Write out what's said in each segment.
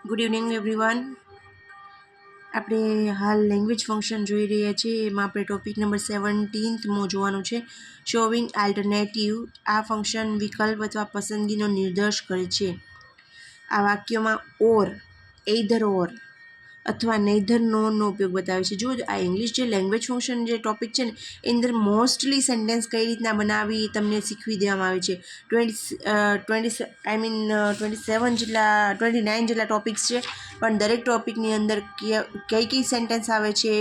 Good evening everyone. આપણે હાલ language function જોઈ રહ્યા છીએ. એમાં આપણે ટોપિક નંબર 17મો જોવાનું છે, શોવિંગ આલ્ટરનેટિવ. આ ફંક્શન વિકલ્પ અથવા પસંદગીનો નિર્દેશ કરે છે. આ વાક્યોમાં ઓર, એઇધર ઓર અથવા નેધર નોનો ઉપયોગ બતાવે છે. જો આ ઇંગ્લિશ જે લેંગ્વેજ ફંક્શન જે ટોપિક છે ને, એની અંદર મોસ્ટલી સેન્ટેન્સ કઈ રીતના બનાવી તમને શીખવી દેવામાં આવે છે. 29 જેટલા ટોપિક્સ છે, પણ દરેક ટોપિકની અંદર કઈ સેન્ટેન્સ આવે છે,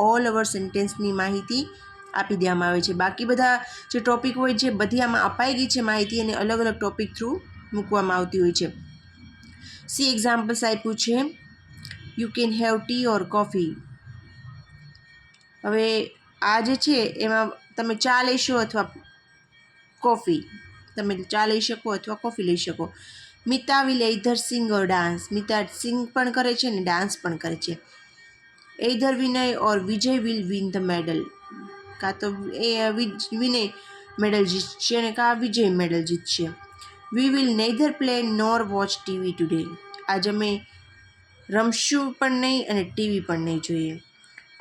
ઓલ ઓવર સેન્ટેન્સની માહિતી આપી દેવામાં આવે છે. બાકી બધા જે ટોપિક હોય છે બધી આમાં અપાઈ ગઈ છે માહિતી, અને અલગ અલગ ટોપિક થ્રુ મૂકવામાં આવતી હોય છે. સી એક્ઝામ્પલ્સ આપ્યું છે, you can have T or coffee. હવે આ જે છે એમાં તમે ચા લેશો અથવા કોફી, તમે ચા લઈ શકો અથવા કોફી લઈ શકો. Mita will એઇધર Singh or dance. Mita સિંગ પણ કરે છે ને ડાન્સ પણ કરે છે. એઇધર વિનય ઓર વિજય વિલ વિન ધ મેડલ. કાં તો વિનય મેડલ જીતશે અને કાં વિજય મેડલ જીતશે. We will neither play nor watch TV today. આજે અમે રમશું પણ નહીં અને ટીવી પણ નહીં જોઈએ.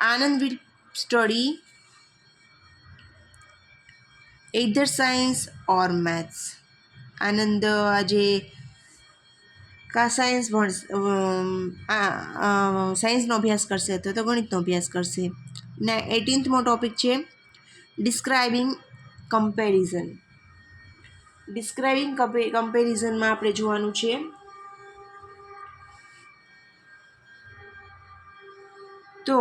Anand will study either science or maths. Anand આજે સાયન્સનો અભ્યાસ કરશે અથવા તો ગણિતનો અભ્યાસ કરશે. ને 18મો ટોપિક છે, ડિસ્ક્રાઇબિંગ કમ્પેરિઝન. ડિસ્ક્રાઇબિંગ કમ્પેરિઝનમાં આપણે જોવાનું છે, તો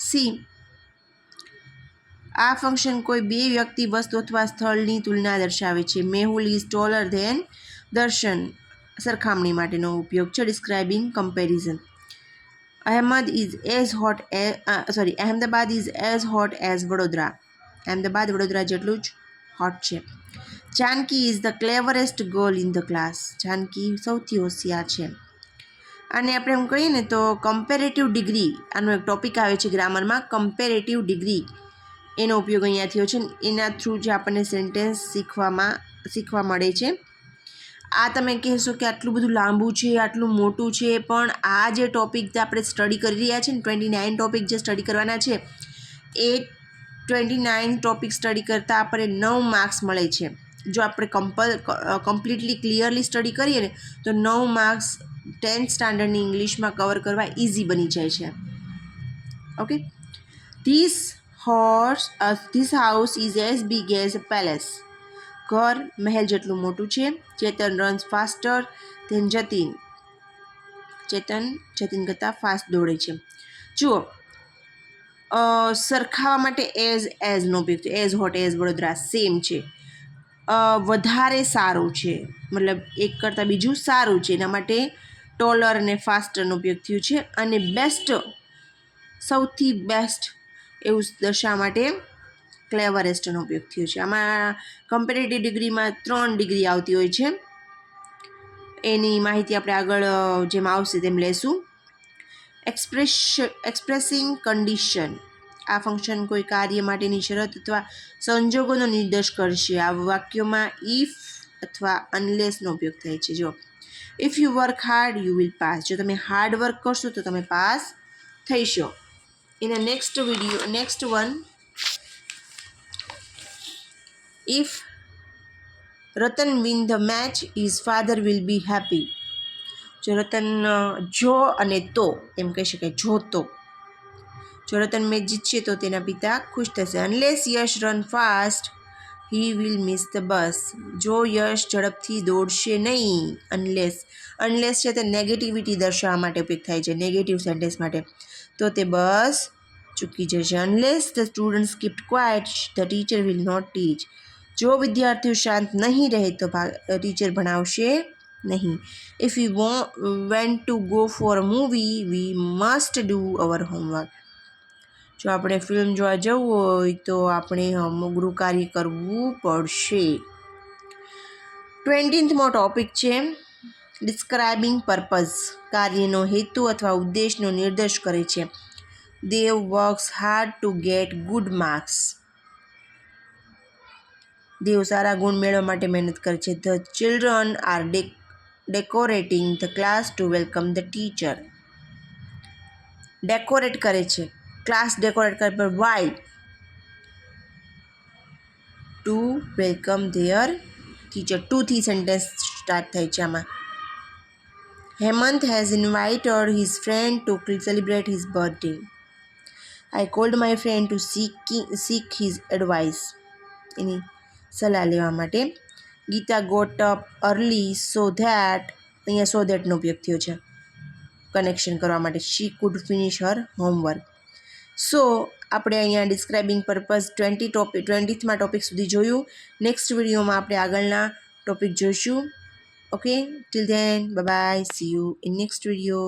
સી, આ ફંક્શન કોઈ બે વ્યક્તિ, વસ્તુ અથવા સ્થળની તુલના દર્શાવે છે. મેહુલ ઇઝ ટોલર ધેન દર્શન, સરખામણી માટેનો ઉપયોગ છે describing comparison. Ahmedabad is as hot as Vadodara. Ahmedabad Vadodara જેટલું જ હોટ છે. Janaki is the cleverest girl in the class. Janaki સૌથી હોશિયાર છે. અને આપણે એમ કહીએ ને તો કમ્પેરેટિવ ડિગ્રી, આનો એક ટોપિક આવે છે ગ્રામરમાં, કમ્પેરેટિવ ડિગ્રી, એનો ઉપયોગ અહીંયા થયો છે. એના થ્રુ જે આપણને સેન્ટેન્સ શીખવા મળે છે. આ તમે કહેશો કે આટલું બધું લાંબુ છે, આટલું મોટું છે, પણ આ જે ટોપિક આપણે સ્ટડી કરી રહ્યા છીએ ને, 29 ટોપિક જે સ્ટડી કરવાના છે, એ 29 ટોપિક સ્ટડી કરતાં આપણને 9 માર્ક્સ મળે છે. જો આપણે કમ્પ્લીટલી ક્લિયરલી સ્ટડી કરીએ ને તો 9 માર્ક્સ 10th સ્ટાન્ડર્ડની ઇંગ્લિશમાં કવર કરવા ઇઝી બની જાય છે. Okay, this house is as big as a palace. ઘર મહેલ જેટલું મોટું છે. ચેતન રન્સ ફાસ્ટર ધેન જતીન. ચેતન જતીન કરતાં ફાસ્ટ દોડે છે. જુઓ, સરખાવવા માટે એઝનો ઉપયોગ છે. As hot as Vadodara same છે. વધારે સારું છે, મતલબ એક કરતાં બીજું સારું છે, એના માટે ટોલર અને ફાસ્ટરનો ઉપયોગ થયો છે. અને બેસ્ટ, સૌથી બેસ્ટ એવું દર્શાવવા માટે ક્લેવરેસ્ટનો ઉપયોગ થયો છે. આમાં કમ્પેરેટિવ ડિગ્રીમાં 3 ડિગ્રી આવતી હોય છે. એની માહિતી આપણે આગળ જેમ આવશે તેમ લેશું. Expressing condition. આ ફંક્શન કોઈ કાર્ય માટેની શરત અથવા સંજોગોનો નિર્દેશ કરશે. આ વાક્યોમાં ઇફ અથવા અનલેસનો ઉપયોગ થાય છે. જો if you work hard you will pass. જો તમે હાર્ડ વર્ક કરશો તો તમે pass થઈશો. In the next one, if Ratan win the match, his father will be happy. જો રતન જો અને તો એમ કહી શકાય, જો તો. જો રતન મેચ જીતશે તો તેના પિતા ખુશ થશે. Unless Yash run fast he will miss the bus. જો યશ ઝડપથી દોડશે નહીં, અનલેસ છે તે નેગેટિવિટી દર્શાવવા માટે ઉપયોગ થાય છે, નેગેટિવ સેન્ટેન્સ માટે, તો તે બસ ચૂકી જશે. Unless the students keep quiet the teacher will not teach. જો વિદ્યાર્થીઓ શાંત નહીં રહે તો ટીચર ભણાવશે નહીં. If you want to go for a movie we must do our homework. જો આપણે ફિલ્મ જોવા જવું હોય તો આપણે હોમવર્ક કાર્ય કરવું પડશે. 20મો ટોપિક છે, ડિસ્ક્રાઇબિંગ પર્પઝ. કાર્યનો હેતુ અથવા ઉદ્દેશનો નિર્દેશ કરે છે. Dev works hard to get good marks. Dev સારા ગુણ મેળવવા માટે મહેનત કરે છે. The children are decorating the class to welcome the teacher. Decorate કરે છે, ક્લાસ ડેકોરેટ કરે, પર વાય ટુ વેલકમ ધેયર ટીચર. ટુથી સેન્ટેન્સ સ્ટાર્ટ થાય છે આમાં. Hemant has invited his friend to celebrate his birthday. I cold my friend to seek his advice. એની સલાહ લેવા માટે. Geeta got up early so that, અહીંયા સો ધેટનો ઉપયોગ થયો છે કનેક્શન કરવા માટે. She could finish her homework. So આપણે અહીંયા ડિસ્ક્રાઇબિંગ પર્પઝ 20માં ટોપિક સુધી જોયું. નેક્સ્ટ વિડીયોમાં આપણે આગળના ટોપિક જોઈશું. Okay, till then bye bye, C you in next video.